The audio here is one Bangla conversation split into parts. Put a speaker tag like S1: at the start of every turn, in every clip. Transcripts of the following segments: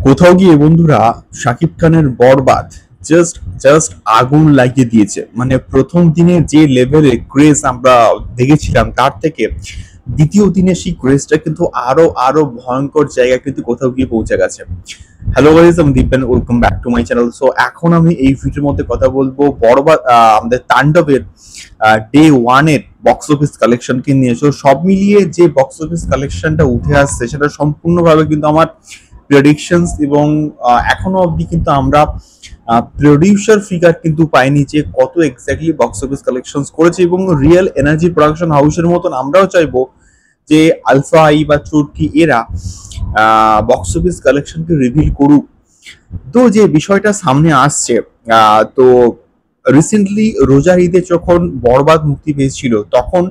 S1: কোথাও গিয়ে বন্ধুরা শাকিব খানের বরবাদ জাস্ট জাস্ট আগুন লাগিয়ে দিয়েছে। মানে প্রথম দিনে যে লেভেলে ক্রেজ আমরা দেখেছিলাম তার থেকে দ্বিতীয় দিনে সেই ক্রেজটা কিন্তু আরো আরো ভয়ঙ্কর জায়গা কিন্তু কোথাও গিয়ে পৌঁছে গেছে। হ্যালো গাইস, আমি Dipen, welcome back to my channel. So এখন আমি এই ভিডিওর মধ্যে কথা বলবো বরবাদ আমাদের তাণ্ডবের ডে ওয়ানের বক্স অফিস কালেকশনকে নিয়ে। সো সব মিলিয়ে যে বক্স অফিস কালেকশনটা উঠে আসছে সেটা সম্পূর্ণভাবে কিন্তু আমার প্রেডিকশনস এবং এখনো অবধি কিন্তু আমরা প্রডিউসার ফিগার কিন্তু পাইনি যে কত এক্স্যাক্টলি বক্স অফিস কালেকশনস করেছে, এবং রিয়েল এনার্জি প্রোডাকশন হাউসের মতন আমরাও চাইবো যে আলফা আই বা চুটকি এরা বক্স অফিস কালেকশনকে রিভিল করুক। তো যে বিষয়টা সামনে আসছে, তো রিসেন্টলি রোজার ঈদে যখন বরবাদ মুক্তি পেয়েছিল তখন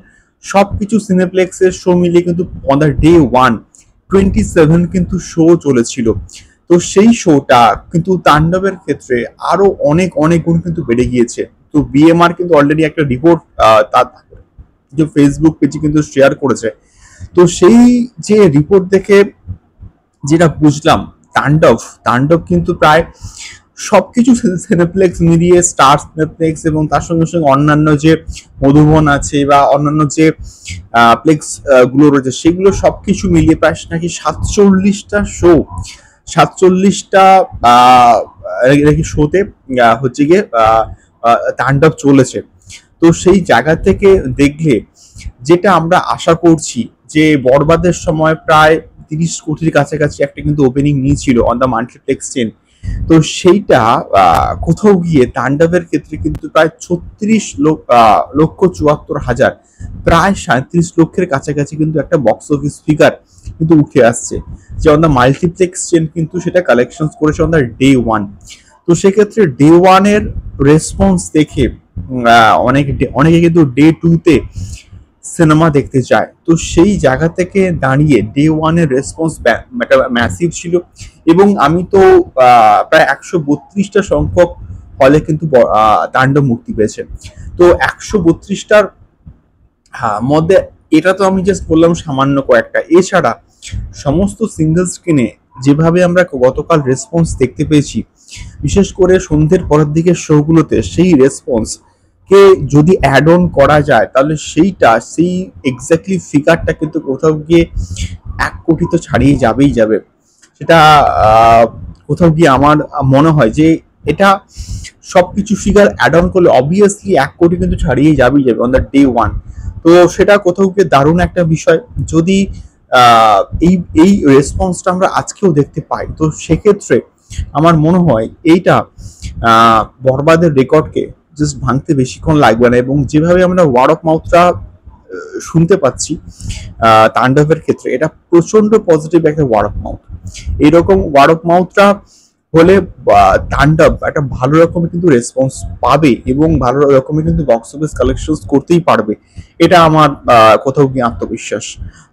S1: সবকিছু সিনেপ্লেক্সের শো মিলিয়ে কিন্তু অন দ্য ডে ওয়ান 27 কিন্তু শো চলেছিল। তো সেই শোটা কিন্তু তাণ্ডবের ক্ষেত্রে আরো অনেক অনেক গুণ কিন্তু বেড়ে গিয়েছে। তো বিএমআর কিন্তু অলরেডি একটা রিপোর্ট তার যে ফেসবুক পেজে কিন্তু শেয়ার করেছে। তো সেই যে রিপোর্ট দেখে যেটা বুঝলাম, তাণ্ডব তাণ্ডব কিন্তু প্রায় সবকিছু সিনেপ্লেক্স মিলিয়ে স্টার সিনেপ্লেক্স এবং তার সঙ্গে সঙ্গে অন্যান্য যে মধুবন আছে বা অন্যান্য যে প্লেক্স গুলো রয়েছে সেগুলো সবকিছু মিলিয়ে প্রায় নাকি 47টা শো, 47টা নাকি শোতে হচ্ছে গিয়ে তাণ্ডব চলেছে। তো সেই জায়গা থেকে দেখলে যেটা আমরা আশা করছি যে বরবাদের সময় প্রায় 30 কোটির কাছাকাছি একটা কিন্তু ওপেনিং নিয়েছিল অন দ্য মাল্টিপ্লেক্স চেন। তো সেইটা কোথাও গিয়ে তাণ্ডবের ক্ষেত্রে কিন্তু প্রায় 36,74,000, প্রায় 37 লক্ষের কাছাকাছি কিন্তু একটা বক্স অফিস ফিগার কিন্তু উঠে আসছে, যে অন দ্য মাল্টিপ্লেক্স চেন কিন্তু সেটা কালেকশন করেছে অন দ্য ডে ওয়ান। তো সেক্ষেত্রে ডে ওয়ানের রেসপন্স দেখে অনেকে কিন্তু ডে টুতে সিনেমা দেখতে চায়। তো সেই জায়গা থেকে দাঁড়িয়ে ডে ওয়ানের রেসপন্স ম্যাসিভ ছিল, এবং আমি তো প্রায় 132টা সংখ্যক হলে কিন্তু তাণ্ডব মুক্তি পেয়েছে। তো 132টার মধ্যে এটা তো আমি জাস্ট বললাম সামান্য কয়েকটা, এছাড়া সমস্ত সিঙ্গেল স্ক্রিনে যেভাবে আমরা গতকাল রেসপন্স দেখতে পেয়েছি, বিশেষ করে সন্ধ্যের পরের দিকের শোগুলোতে সেই রেসপন্স কে যদি অ্যাড অন করা যায় তাহলে সেই এক্স্যাক্টলি ফিগারটা কিন্তু কোথাও গিয়ে 1 কোটি তো ছাড়িয়ে যাবেই যাবে। সেটা কোথাও গিয়ে আমার মনে হয় যে এটা সবকিছু ফিগার অ্যাড অন করলে অবভিয়াসলি 1 কোটি কিন্তু ছাড়িয়ে যাবেই যাবে অন দ্য ডে ওয়ান। তো সেটা কোথাও গিয়ে দারুণ একটা বিষয় যদি আহ, এই এই রেসপন্সটা আমরা আজকেও দেখতে পাই। তো সেক্ষেত্রে আমার মনে হয় এইটা বরবাদের রেকর্ডকে জাস্ট ভাঙতে বেশিক্ষণ লাগবে না, এবং যেভাবে আমরা ওয়ার্ড অফ মাউথটা শুনতে পাচ্ছি তাণ্ডবের ক্ষেত্রে, এটা প্রচন্ড পজিটিভ একটা ওয়ার্ড অফ মাউথ। এইরকম ওয়ার্ড অফ মাউথটা হলে তাণ্ডব একটা ভালো রকমের কিন্তু রেসপন্স পাবে এবং ভালো রকমের কিন্তু বক্স অফিস কালেকশন করতেই পারবে। এটা আমার কোথাও গিয়ে আত্মবিশ্বাস।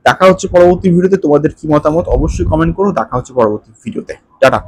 S1: দেখা হচ্ছে পরবর্তী ভিডিওতে। তোমাদের কি মতামত অবশ্যই কমেন্ট করো। দেখা হচ্ছে পরবর্তী ভিডিওতে। টাটা।